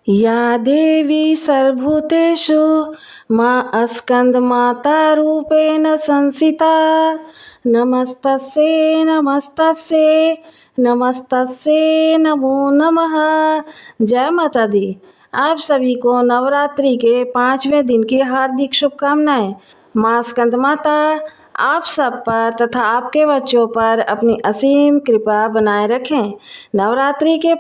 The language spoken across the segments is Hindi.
या देवी सर्वभूतेषु मां स्कंदमातारूपेण संस्थिता। नमस्तस्यै नमस्तस्यै नमस्तस्यै नमो नमः। जय माता दी। आप सभी को नवरात्रि के 5वें दिन की हार्दिक शुभकामनाएं। मां स्कंद माता आप सब पर तथा आपके बच्चों पर अपनी असीम कृपा बनाए रखें। नवरात्रि के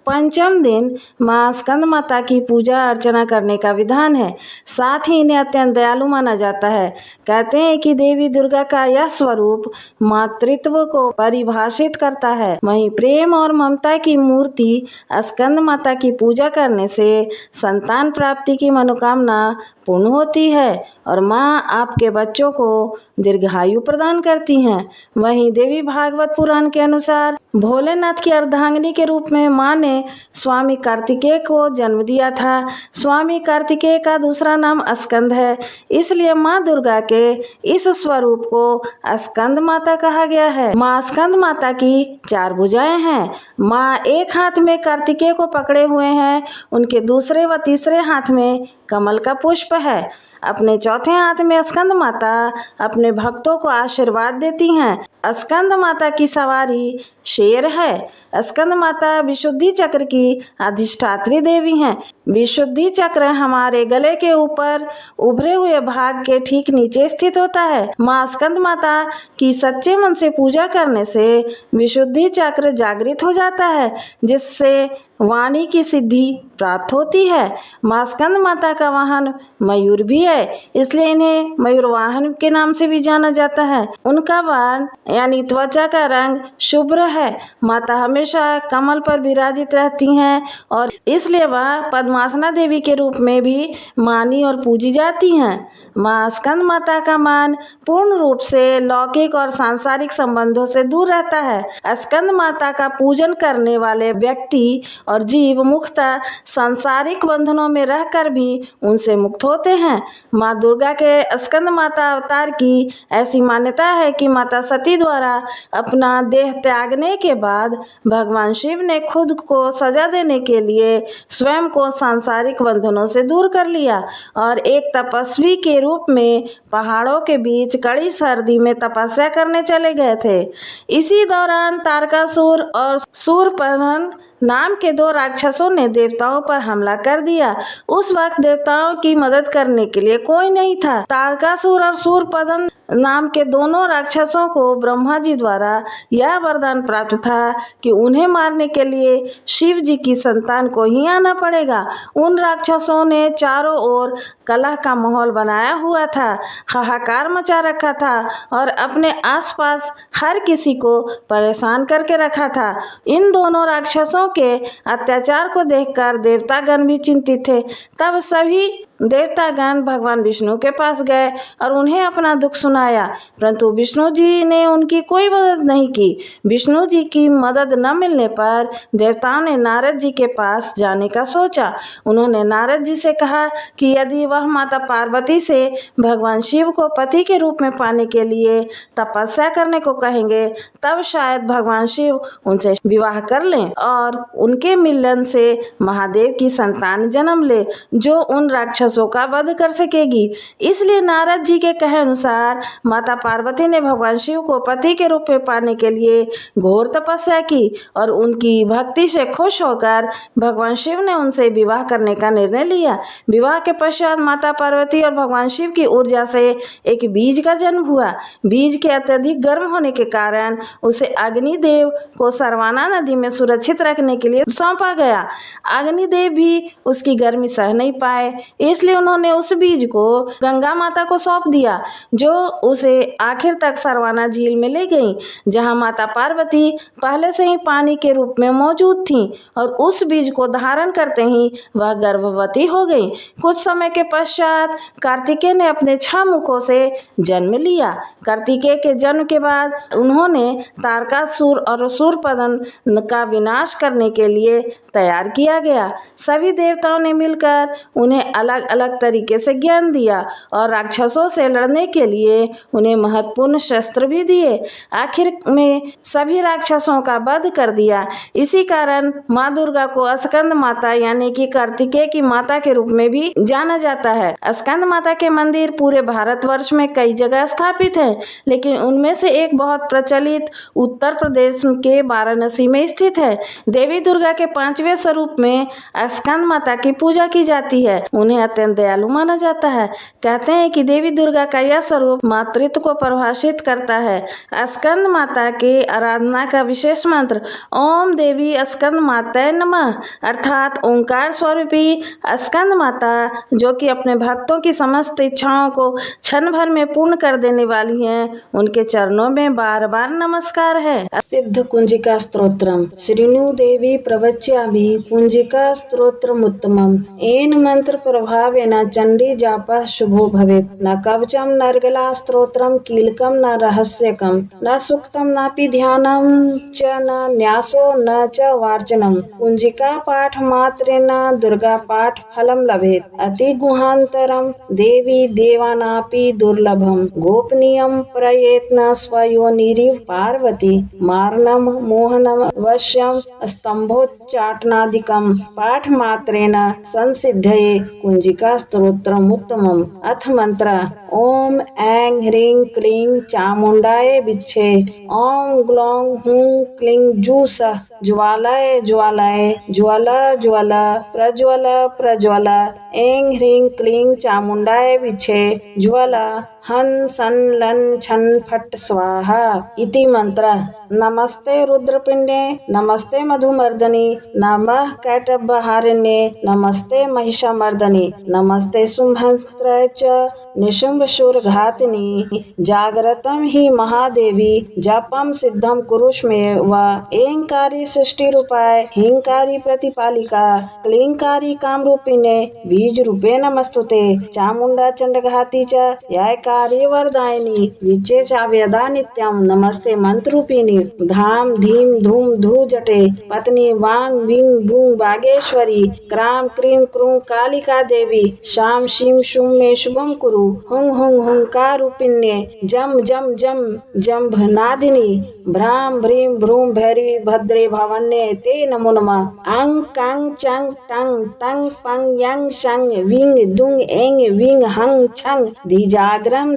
पंचम दिन मां स्कंद माता की पूजा अर्चना करने का विधान है। साथ ही इन्हें अत्यंत दयालु माना जाता है। कहते हैं कि देवी दुर्गा का यह स्वरूप मातृत्व को परिभाषित करता है। वहीं प्रेम और ममता की मूर्ति स्कंद माता की पूजा करने से संतान प्राप्ति की मनोकामना पूर्ण होती है और मां आपके बच्चों को दीर्घायु प्रदान करती हैं। वहीं देवी भागवत पुराण के अनुसार भोलेनाथ की अर्धांगिनी के रूप में मां ने स्वामी कार्तिकेय को जन्म दिया था। स्वामी कार्तिकेय का दूसरा नाम स्कंद है, इसलिए मां दुर्गा के इस स्वरूप को स्कंद माता कहा गया है। मां स्कंद माता की 4 भुजाएं हैं। मां एक हाथ में कार्तिकेय को पकड़े हुए हैं, उनके दूसरे व तीसरे हाथ में कमल का पुष्प है। अपने चौथे हाथ में स्कंद माता अपने भक्तों को आशीर्वाद देती हैं। स्कंद माता की सवारी शेर है। स्कंद माता विशुद्धि चक्र की अधिष्ठात्री देवी हैं। विशुद्धि चक्र हमारे गले के ऊपर उभरे हुए भाग के ठीक नीचे स्थित होता है। मां स्कंद माता की सच्चे मन से पूजा करने से विशुद्धि चक्र जागृत हो जाता है, जिससे वाणी की सिद्धि प्राप्त होती है। मां स्कंद माता का वाहन मयूर भी है, इसलिए इन्हें मयूर वाहन के नाम से भी जाना जाता है। उनका वर्ण यानी त्वचा का रंग शुभ्र है। माता हमेशा कमल पर विराजित रहती हैं और इसलिए वह पद्मासना देवी के रूप में भी मानी और पूजी जाती हैं। मां स्कंद माता का मन पूर्ण रूप से लौकिक और सांसारिक संबंधों से दूर रहता है। स्कंद माता का पूजन करने वाले व्यक्ति और जीव मुक्तः सांसारिक बंधनों में रहकर भी उनसे मुक्त होते हैं। मां दुर्गा के स्कंद माता अवतार की ऐसी मान्यता है कि माता सती द्वारा अपना देह त्यागने के बाद भगवान शिव ने खुद को सजा देने के लिए स्वयं को सांसारिक बंधनों से दूर कर लिया और एक तपस्वी के रूप में पहाड़ों के बीच कड़ी सर्दी में तपस्या करने चले गए थे। इसी दौरान तारकासुर और शूरपणख नाम के 2 राक्षसों ने देवताओं पर हमला कर दिया। उस वक्त देवताओं की मदद करने के लिए कोई नहीं था। तारकासुर और शूरपणख नाम के दोनों राक्षसों को ब्रह्मा जी द्वारा यह वरदान प्राप्त था कि उन्हें मारने के लिए शिव जी की संतान को ही आना पड़ेगा। उन राक्षसों ने चारों ओर कलह का माहौल बनाया हुआ था, हाहाकार मचा रखा था और अपने आसपास हर किसी को परेशान करके रखा था। इन दोनों राक्षसों के अत्याचार को देखकर देवतागण भी चिंतित थे। तब सभी देवतागण भगवान विष्णु के पास गए और उन्हें अपना दुख सुनाया, परंतु विष्णु जी ने उनकी कोई मदद नहीं की। विष्णु जी की मदद न मिलने पर देवताओं ने नारद जी के पास जाने का सोचा। उन्होंने नारद जी से कहा कि यदि वह माता पार्वती से भगवान शिव को पति के रूप में पाने के लिए तपस्या करने को कहेंगे, तब शायद भगवान शिव उनसे विवाह कर लें और उनके मिलन से महादेव की संतान जन्म ले, जो उन राक्षसों का वध कर सकेगी। इसलिए नारद जी के कहे अनुसार माता पार्वती ने भगवान शिव को पति के रूप में पाने के लिए घोर तपस्या की और उनकी भक्ति से खुश होकर भगवान शिव ने उनसे विवाह करने का निर्णय लिया। विवाह के पश्चात माता पार्वती और भगवान शिव की ऊर्जा से एक बीज का जन्म हुआ। बीज के अत्यधिक गर्म होने के कारण उसे अग्निदेव को सरवाना नदी में सुरक्षित रखने के लिए सौंपा गया। अग्निदेव भी उसकी गर्मी सह नहीं पाए, इसलिए उन्होंने उस बीज को गंगा माता को सौंप दिया, जो उसे आखिर तक सरवाना झील में ले गई, जहां माता पार्वती पहले से ही पानी के रूप में मौजूद थीं और उस बीज को धारण करते ही वह गर्भवती हो गई। कुछ समय के पश्चात कार्तिकेय ने अपने 6 मुखों से जन्म लिया। कार्तिकेय के जन्म के बाद उन्होंने तारकासुर और शूरपणख का विनाश करने के लिए तैयार किया गया। सभी देवताओं ने मिलकर उन्हें अलग अलग तरीके से ज्ञान दिया और राक्षसों से लड़ने के लिए उन्हें महत्वपूर्ण शस्त्र भी दिए। आखिर में सभी राक्षसों का वध कर दिया। इसी कारण माँ दुर्गा को स्कंद माता यानी कि कार्तिकेय की माता के रूप में भी जाना जाता है। स्कंद माता के मंदिर पूरे भारतवर्ष में कई जगह स्थापित हैं, लेकिन उनमें से एक बहुत प्रचलित उत्तर प्रदेश के वाराणसी में स्थित है। देवी दुर्गा के 5वें स्वरूप में स्कंद माता की पूजा की जाती है। उन्हें अत्यंत दयालु माना जाता है। कहते हैं कि देवी दुर्गा का यह स्वरूप मातृत्व को परिभाषित करता है। स्कंद माता के आराधना का विशेष मंत्र ओम देवी स्कंद माताय नमः अर्थात ओंकार स्वरूपी स्कंद माता, जो कि अपने भक्तों की समस्त इच्छाओं को क्षण भर में पूर्ण कर देने वाली हैं, उनके चरणों में बार बार नमस्कार है। सिद्ध कुंजिका स्तोत्रम श्रीनु देवी प्रवच्यामि कुंजिका स्तोत्रमुत्तमम् येन मंत्र प्रभावेन चंडी जापः शुभो भवेत्। न कवचम नर्गला स्तोत्रम कीलकम न रहस्यकम न सूक्तम नापि ध्यानम च न न्यासो न च वार्चनम। कुंजिका पाठ मात्रेण दुर्गा पाठ फलम लभेत्। अति गुहांतरम देवी देवानापि दुर्लभम गोपनीयम प्रयत्न स्वयोनिरिव पार्वती मारणम मोहनम वश्यम स्तंभोच्चाटनादिकम पाठ मात्रेण संसिद्धये कुंजिका स्तोत्रमुत्तमम्। अथ मंत्र ओम ऐं ह्रीं क्लीं चामुंडाय विच्छे ओम ग्लौं हूं क्लीं जूसः ज्वालाय ज्वालाय ज्वला ज्वला प्रज्वल प्रज्वल ऐं ह्रीं क्लीं चामुंडाय विच्छे ज्वला हन सन लन छन फट स्वाहा इति मंत्र। नमस्ते रुद्रपिंडे नमस्ते मधुमर्दनी नमः कैटभहारिण्ये नमस्ते महिषामर्दनी नमस्ते शुंभस्त्र च निशुंभशूरघातिनी जागृतं हि महादेवी जपम सिद्धम कुरुष्मेव ऐंकारी सृष्टि रूपाय हिंकारी प्रतिपालिका क्लींकारी कामरूपिणे बीज रूपे नमस्तुते चामुंडा चंडघाती च यायकारी वरदायिनी विचे चाव्यदा नित्यम नमस्ते मंत्ररूपिणी धाम धीम धूम ध्रुव जटे पत्नी वांग विंग भूंग बागेश्वरी क्राम क्रीम क्रूं कालिका देवी शाम शिम शुम में शुभम कुरु हुंग हुंग हुंकारूपिण्ये जम जम जम जम्भनादिनी भ्राम भ्रीम भ्रूम भैरवी भद्रे भवन्ये ते नमो नमः। अंग कंग चंग टंग तंग पंग यंग शंग विंग दुंग एंग विंग हंग छंग धिजाग्रम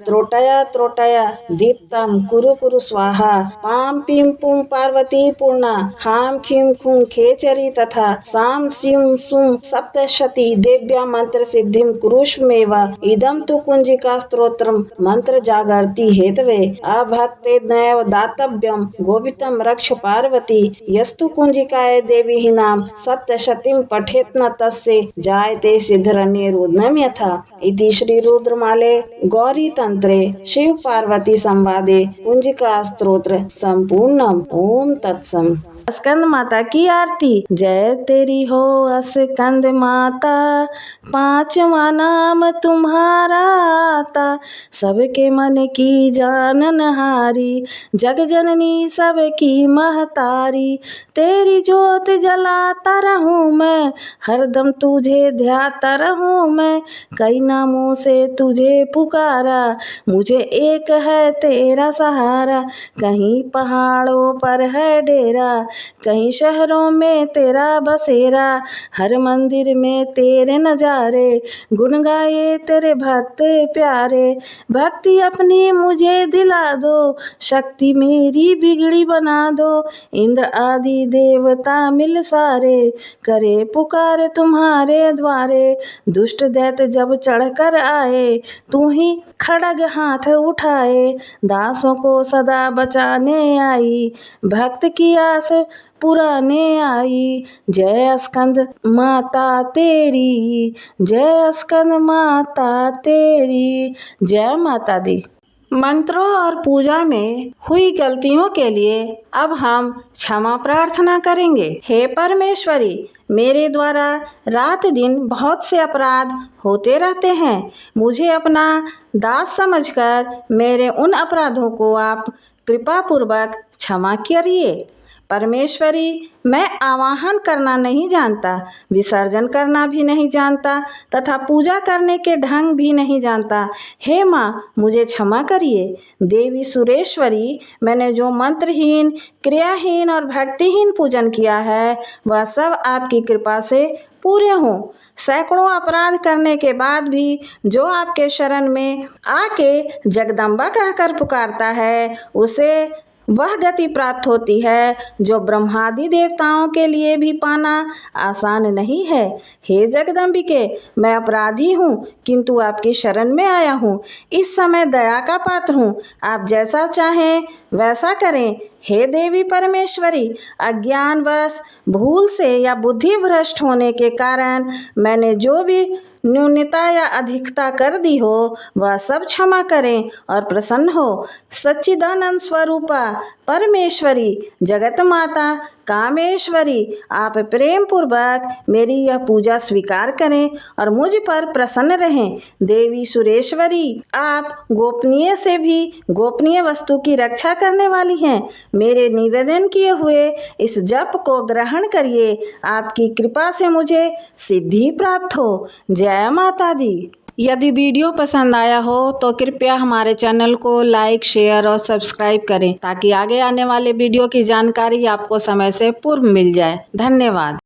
त्रोटय त्रोटय दीप्तम कुरु कुरु स्वाहा पाम पीम पुम पार्वती पूर्णा खाम खीम खुम खेचरी तथा साम सिम सुम सप्तशती देव्या मंत्र सिद्धिम कुरुष्मेव इदम तु कुंजिका स्तोत्रम मंत्र जागर्ति हेतवे अभक्ते नैव दातव्यम गोवितम रक्ष पार्वती यस्तु कुंजिकाय देवी ही नाम सप्तशतीम पठेत न तस्य जायते सिद्धरण्ये रुद्रम यथा इति श्री रुद्रमाले गौरी तंत्रे शिव पार्वती संवादे कुंजिका स्तोत्र संपूर्णम। ओम तत्सम। स्कंद माता की आरती। जय तेरी हो स्कंद माता पांचवा नाम तुम्हारा आता सबके मन की जाननहारी जग जननी सबकी महतारी तेरी ज्योत जलाता रहूं मैं हरदम तुझे ध्याता रहूं मैं कई नामों से तुझे पुकारा मुझे एक है तेरा सहारा कहीं पहाड़ों पर है डेरा कहीं शहरों में तेरा बसेरा हर मंदिर में तेरे नजारे गुण गाए तेरे भक्त प्यारे भक्ति अपनी मुझे दिला दो शक्ति मेरी बिगड़ी बना दो इंद्र आदि देवता मिल सारे करे पुकार तुम्हारे द्वारे दुष्ट दैत्य जब चढ़कर आए तू ही खड़ग हाथ उठाए दासों को सदा बचाने आई भक्त की आस पुराने आई जय स्कंद माता तेरी जय स्कंद माता तेरी जय माता दी। मंत्रों और पूजा में हुई गलतियों के लिए अब हम क्षमा प्रार्थना करेंगे। हे परमेश्वरी, मेरे द्वारा रात दिन बहुत से अपराध होते रहते हैं। मुझे अपना दास समझकर मेरे उन अपराधों को आप कृपा पूर्वक क्षमा करिए। परमेश्वरी, मैं आवाहन करना नहीं जानता, विसर्जन करना भी नहीं जानता तथा पूजा करने के ढंग भी नहीं जानता। हे माँ, मुझे क्षमा करिए। देवी सुरेश्वरी, मैंने जो मंत्रहीन, क्रियाहीन और भक्तिहीन पूजन किया है वह सब आपकी कृपा से पूरे हों। सैकड़ों अपराध करने के बाद भी जो आपके शरण में आके जगदम्बा कहकर पुकारता है उसे वह गति प्राप्त होती है जो ब्रह्मादि देवताओं के लिए भी पाना आसान नहीं है। हे जगदम्बिके, मैं अपराधी हूँ किंतु आपकी शरण में आया हूँ। इस समय दया का पात्र हूँ, आप जैसा चाहें वैसा करें। हे देवी परमेश्वरी, अज्ञानवश, भूल से या बुद्धि भ्रष्ट होने के कारण मैंने जो भी न्यूनता या अधिकता कर दी हो वह सब क्षमा करें और प्रसन्न हो। सच्चिदानंद स्वरूपा परमेश्वरी, जगत माता कामेश्वरी, आप प्रेम पूर्वक मेरी यह पूजा स्वीकार करें और मुझ पर प्रसन्न रहें। देवी सुरेश्वरी, आप गोपनीय से भी गोपनीय वस्तु की रक्षा करने वाली हैं। मेरे निवेदन किए हुए इस जप को ग्रहण करिए, आपकी कृपा से मुझे सिद्धि प्राप्त हो। जय माता दी। यदि वीडियो पसंद आया हो तो कृपया हमारे चैनल को लाइक, शेयर और सब्सक्राइब करें ताकि आगे आने वाले वीडियो की जानकारी आपको समय से पूर्व मिल जाए। धन्यवाद।